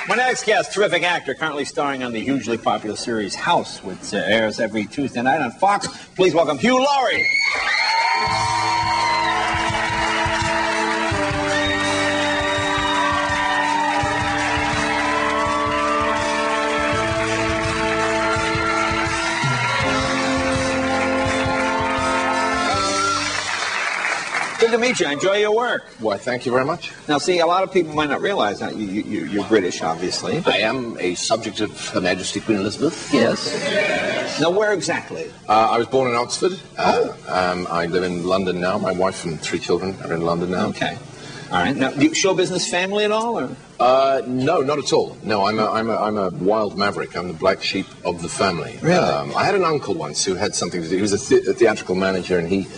My next guest, terrific actor, currently starring on the hugely popular series House, which airs every Tuesday night on Fox. Please welcome Hugh Laurie. Good to meet you. I enjoy your work. Why, thank you very much. Now, see, a lot of people might not realize that you're British, obviously. I am a subject of Her Majesty Queen Elizabeth. Yes. Now, where exactly? I was born in Oxford. I live in London now. My wife and 3 children are in London now. Okay. All right. Now, do you show business family at all, or? No, not at all. No, I'm a wild maverick. I'm the black sheep of the family. Really? I had an uncle once who had something to do. He was a theatrical manager, and he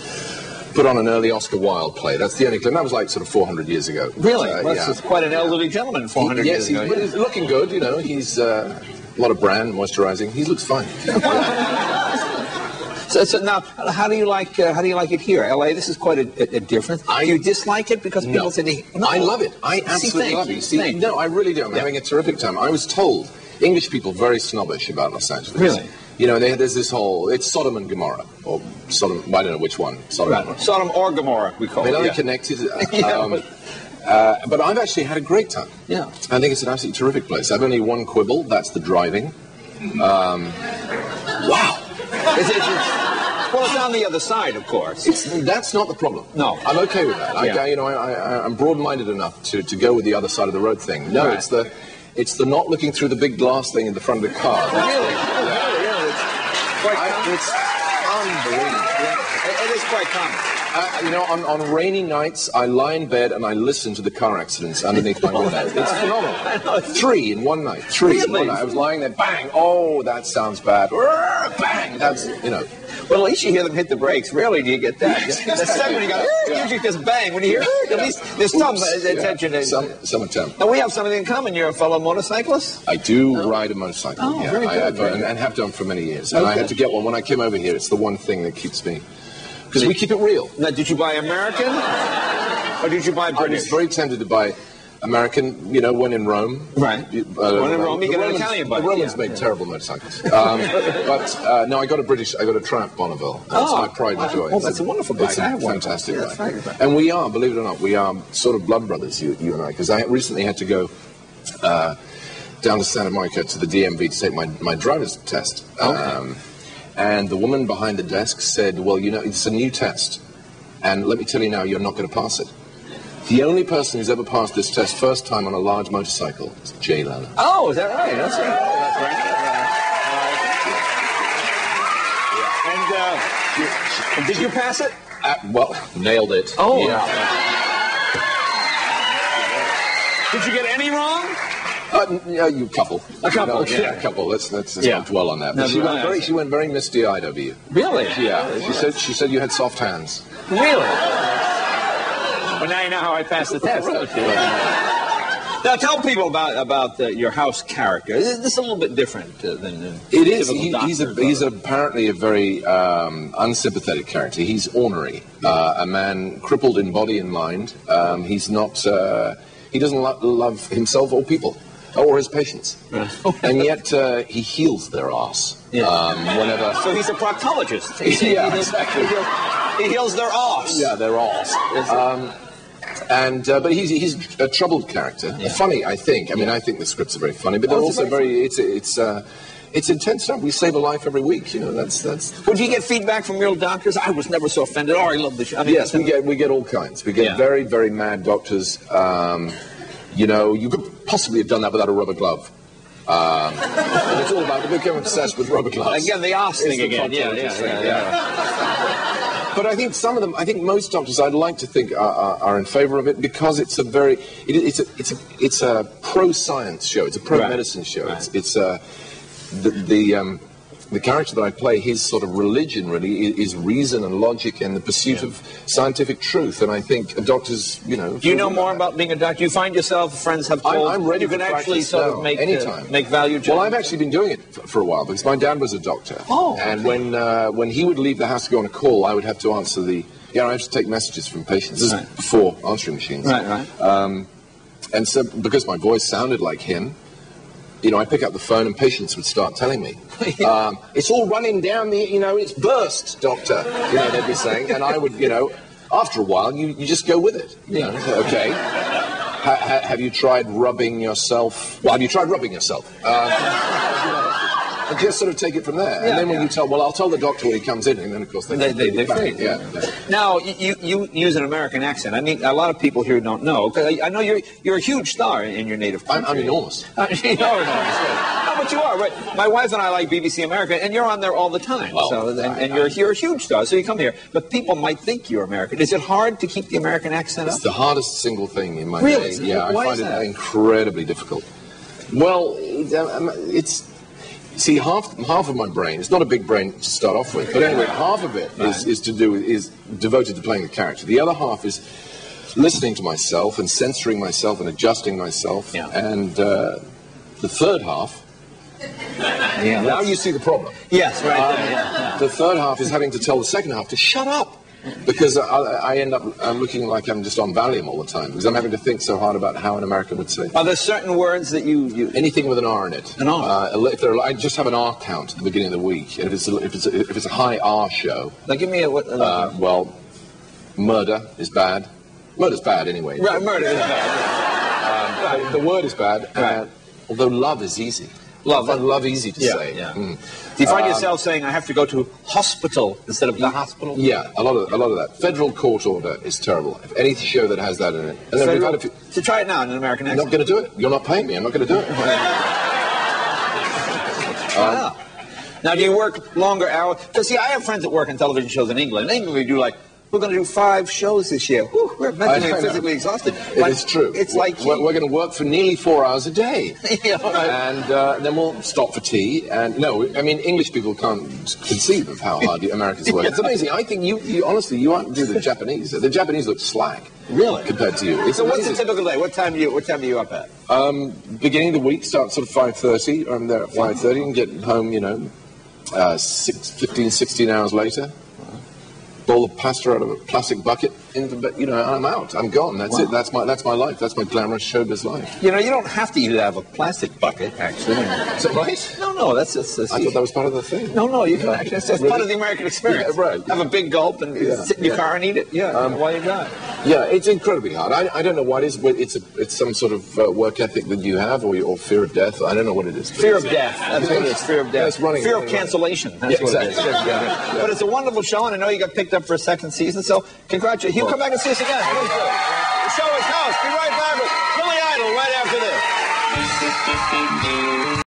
put on an early Oscar Wilde play. That's the only claim. That was like sort of 400 years ago. Really? Well, yeah. It's quite an elderly gentleman 400 years ago. Yes, he's looking good, you know. He's a lot of brand, moisturizing. He looks fine. So now, how do you like it here? LA, this is quite a difference. Do you dislike it because people say no, I love it. I absolutely love it. No, I really do. I'm having a terrific time. I was told English people very snobbish about Los Angeles. Really? You know, there's this whole, it's Sodom and Gomorrah, or Sodom, I don't know which one. Sodom or Gomorrah, we call it. They're connected. But I've actually had a great time. Yeah. I think it's an absolutely terrific place. I've only one quibble, that's the driving. Wow. Well, it's on the other side, of course. That's not the problem. No. I'm okay with that. I'm broad-minded enough to go with the other side of the road thing. No, right. It's the not looking through the big glass thing in the front of the car. Really? It's unbelievable. It is quite common. You know, on rainy nights, I lie in bed and I listen to the car accidents underneath my window. It's phenomenal. I know. 3 in one night. 3 in one night. I was lying there, bang, oh, that sounds bad. Bang, that's, you know. Well, at least you hear them hit the brakes. Rarely do you get that. The second you go, usually just bang. When you hear, at least there's some attention. Some attempt. Now, we have something in common. You're a fellow motorcyclist? I do ride a motorcycle. Oh, very good. And have done for many years. And I had to get one. When I came over here, it's the one thing that keeps me... Because we keep it real. Now, did you buy American? Or did you buy British? I was very tempted to buy American, you know, when in Rome. Right. When in Rome, you get an Italian bike. The Romans made terrible motorcycles. But, no, I got a Triumph Bonneville. That's my pride and joy. Oh, that's a wonderful bike. It's a fantastic bike. And we are, believe it or not, we are sort of blood brothers, you and I, because I recently had to go down to Santa Monica to the DMV to take my driver's test. Okay. And the woman behind the desk said, well, you know, it's a new test. And let me tell you now, you're not going to pass it. The only person who's ever passed this test first time on a large motorcycle is Jay Leno. Oh, is that right? That's right. And did you pass it? Well, nailed it. Oh. Yeah. Did you get any wrong? A couple. A couple, a couple. Let's not dwell on that. But she went very misty-eyed over you. Really? Yeah. She said you had soft hands. Really? Well, now you know how I passed the test. Now, tell people about your House character. This is a little bit different than it is. He's apparently a very unsympathetic character. He's ornery, a man crippled in body and mind. He's not. He doesn't love himself or people. Or his patients. And yet he heals their arse. Whenever. So he's a proctologist. Yeah, exactly. He heals their arse. Yeah, their arse. But he's a troubled character. Yeah. Funny, I think. I mean, I think the scripts are very funny, but they're also very. It's intense stuff. We save a life every week. You know, that's. Would you get feedback from real doctors? I was never so offended. Oh, I love the show. I mean, yes, we get all kinds. We get very, very mad doctors. You know, you could possibly have done that without a rubber glove. And it's all about to become obsessed with rubber gloves. Again, the arse thing again. But I think most doctors, I'd like to think, are in favour of it because it's it's a pro-science show. It's a pro-medicine show. Right. It's the character that I play, his sort of religion really is reason and logic and the pursuit of scientific truth. And I think doctors, you know... Do you know more about being a doctor? You find yourself, friends have told... I'm ready you can actually sort of make value judgments. Well, I've actually been doing it for a while because my dad was a doctor. Oh. And when he would leave the house to go on a call, I would have to answer I have to take messages from patients. This is before answering machines. Right. And so, because my voice sounded like him, I pick up the phone and patients would start telling me, it's all running down the, it's burst, doctor. They'd be saying, and I would, after a while, you just go with it. Okay. Have you tried rubbing yourself? Well, have you tried rubbing yourself? And just sort of take it from there. And then when you tell, I'll tell the doctor when he comes in, and then, of course, they fade. Yeah. Now, you use an American accent. I mean, a lot of people here don't know. I know you're a huge star in your native country. I'm enormous. Enormous. No, but you are. Right? My wife and I like BBC America, and you're on there all the time. You're a huge star, so you come here. But people might think you're American. Is it hard to keep the American accent up? It's the hardest single thing in my day. Yeah, I find it incredibly difficult. Well, it's... See, half of my brain, it's not a big brain to start off with, but anyway, half of it is devoted to playing the character. The other half is listening to myself and censoring myself and adjusting myself. Yeah. And the third half, now you see the problem. Yes, right. The third half is having to tell the second half to shut up. Because I end up looking like I'm just on Valium all the time, because I'm having to think so hard about how an American would say. Are there certain words that you... Anything with an R in it. An R? I just have an R count at the beginning of the week. And if it's a high R show... Now give me a... well, murder is bad. Murder's bad anyway. Right, murder is bad. The word is bad, although love is easy. Love easy to say. Yeah. Do you find yourself saying, I have to go to hospital instead of the hospital? Yeah, a lot of that. Federal court order is terrible. If any show that has that in it. And so try it now in an American accent. I'm not going to do it. You're not paying me. I'm not going to do it. Now, do you work longer hours? Because, see, I have friends that work on television shows in England. In England, we do we're going to do 5 shows this year. Whew, we're mentally and physically exhausted. It's true. It's like... We're going to work for nearly 4 hours a day. And then we'll stop for tea. And English people can't conceive of how hard the Americans work. It's amazing. I think you honestly, you aren't do the Japanese. The Japanese look slack. Really? Compared to you. So what's a typical day? What time are you up at? Beginning of the week starts sort of 5:30. I'm there at 5:30 and get home, 15, 16 hours later. Bowl of pasta out of a plastic bucket, I'm out. I'm gone. That's it. That's my life. That's my glamorous showbiz life. You don't have to eat it out of a plastic bucket, actually. Is that right? No, that's I thought that was part of the thing. No, you can actually. That's part of the American experience. Yeah, right. Have a big gulp and sit in your car and eat it. Yeah, while you drive. Yeah, it's incredibly hard. I don't know what it is. It's some sort of work ethic that you have, or fear of death. I don't know what it is. Fear of death. That's what it is. Fear of death. Fear of cancellation. That's what it is. Yeah. But it's a wonderful show, and I know you got picked up for a second season. So congratulations. He'll come back and see us again. The show is House. Be right back with Billy Idol right after this.